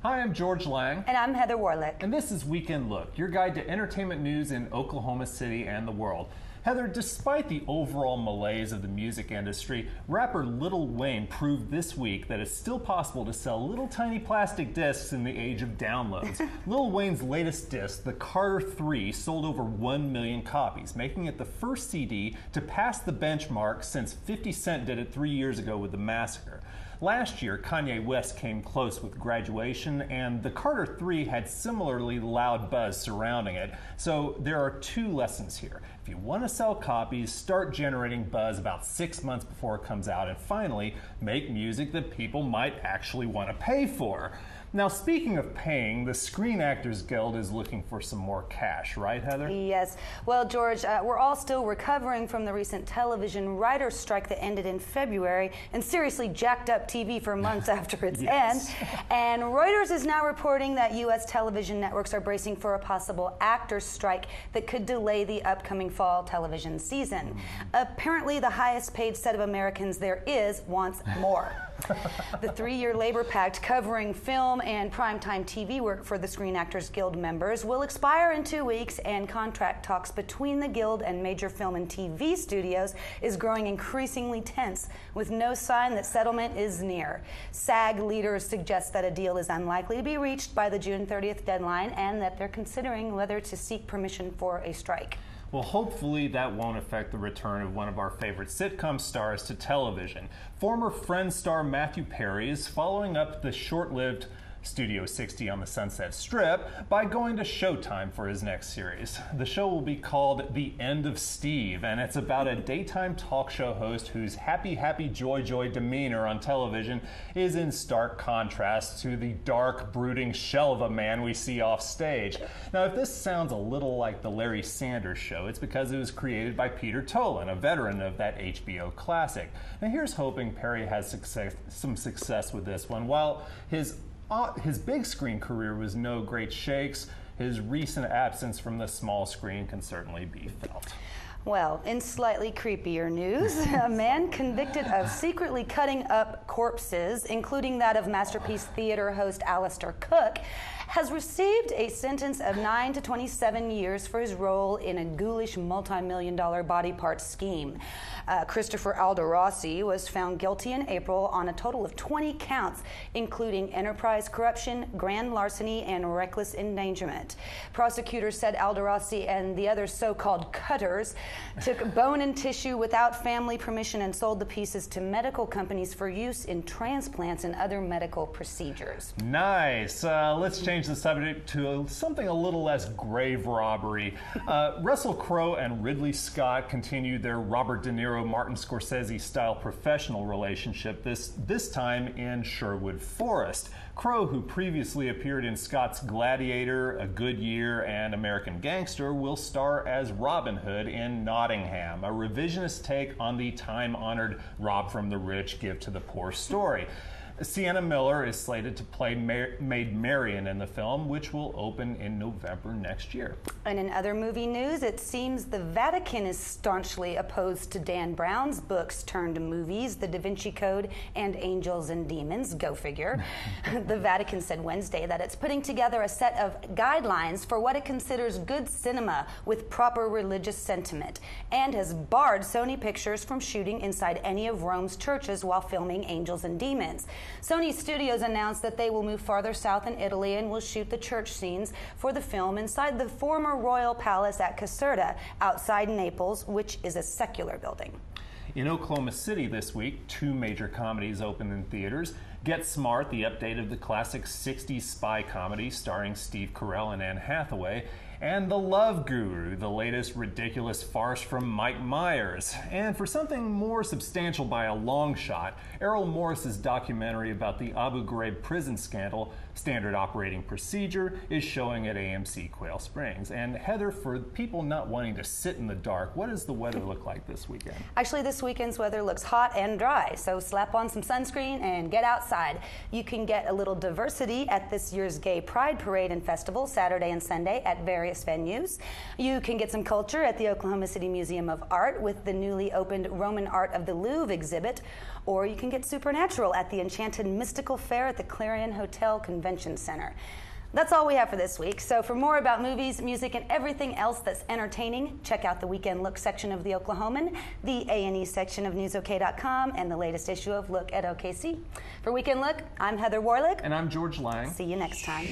Hi, I'm George Lang. And I'm Heather Warlick. And this is Weekend Look, your guide to entertainment news in Oklahoma City and the world. Heather, despite the overall malaise of the music industry, rapper Lil Wayne proved this week that it's still possible to sell little tiny plastic discs in the age of downloads. Lil Wayne's latest disc, the Carter 3, sold over 1 million copies, making it the first CD to pass the benchmark since 50 Cent did it 3 years ago with The Massacre. Last year, Kanye West came close with Graduation, and the Carter 3 had similarly loud buzz surrounding it. So there are two lessons here. If you want to sell copies, start generating buzz about 6 months before it comes out, and finally, make music that people might actually want to pay for. Now, speaking of paying, the Screen Actors Guild is looking for some more cash, right, Heather? Yes. Well, George, we're all still recovering from the recent television writers' strike that ended in February and seriously jacked up TV for months after its end. And Reuters is now reporting that U.S. television networks are bracing for a possible actors' strike that could delay the upcoming fall television season. Apparently, the highest paid set of Americans there is wants more. The 3-year labor pact covering film and primetime TV work for the Screen Actors Guild members will expire in 2 weeks, and contract talks between the Guild and major film and TV studios is growing increasingly tense, with no sign that settlement is near. SAG leaders suggest that a deal is unlikely to be reached by the June 30th deadline, and that they're considering whether to seek permission for a strike. Well, hopefully that won't affect the return of one of our favorite sitcom stars to television. Former Friends star Matthew Perry is following up the short-lived Studio 60 on the Sunset Strip by going to Showtime for his next series. The show will be called The End of Steve, and it's about a daytime talk show host whose happy, joy demeanor on television is in stark contrast to the dark, brooding shell of a man we see off stage. Now, if this sounds a little like the Larry Sanders Show, it's because it was created by Peter Tolan, a veteran of that HBO classic. Now, here's hoping Perry has some success with this one. While his big screen career was no great shakes, his recent absence from the small screen can certainly be felt. Well, in slightly creepier news, a man convicted of secretly cutting up corpses, including that of Masterpiece Theater host Alistair Cook, has received a sentence of 9 to 27 years for his role in a ghoulish multi-million-dollar body part scheme. Christopher Alderossi was found guilty in April on a total of 20 counts, including enterprise corruption, grand larceny, and reckless endangerment. Prosecutors said Alderossi and the other so-called cutters took bone and tissue without family permission and sold the pieces to medical companies for use in transplants and other medical procedures. Nice. Let's change the subject to something a little less grave robbery. Russell Crowe and Ridley Scott continued their Robert De Niro, Martin Scorsese-style professional relationship, this time in Sherwood Forest. Crowe, who previously appeared in Scott's Gladiator, A Good Year, and American Gangster, will star as Robin Hood in Nottingham, a revisionist take on the time-honored rob from the rich, give to the poor story. Sienna Miller is slated to play Maid Marian in the film, which will open in November next year. And in other movie news, it seems the Vatican is staunchly opposed to Dan Brown's books turned movies, The Da Vinci Code and Angels and Demons. Go figure. The Vatican said Wednesday that it's putting together a set of guidelines for what it considers good cinema with proper religious sentiment, and has barred Sony Pictures from shooting inside any of Rome's churches while filming Angels and Demons. Sony Studios announced that they will move farther south in Italy and will shoot the church scenes for the film inside the former royal palace at Caserta, outside Naples, which is a secular building. In Oklahoma City this week, 2 major comedies opened in theaters. Get Smart, the update of the classic 60s spy comedy starring Steve Carell and Anne Hathaway, and The Love Guru, the latest ridiculous farce from Mike Myers. And for something more substantial by a long shot, Errol Morris's documentary about the Abu Ghraib prison scandal, Standard Operating Procedure, is showing at AMC Quail Springs. And Heather, for people not wanting to sit in the dark, what does the weather look like this weekend? Actually, this weekend's weather looks hot and dry, so slap on some sunscreen and get outside. You can get a little diversity at this year's Gay Pride Parade and Festival, Saturday and Sunday at various various venues. You can get some culture at the Oklahoma City Museum of Art with the newly opened Roman Art of the Louvre exhibit, or you can get supernatural at the Enchanted Mystical Fair at the Clarion Hotel Convention Center. That's all we have for this week. So for more about movies, music, and everything else that's entertaining, check out the Weekend Look section of The Oklahoman, the A&E section of NewsOK.com, and the latest issue of Look at OKC. For Weekend Look, I'm Heather Warlick. And I'm George Lang. See you next time.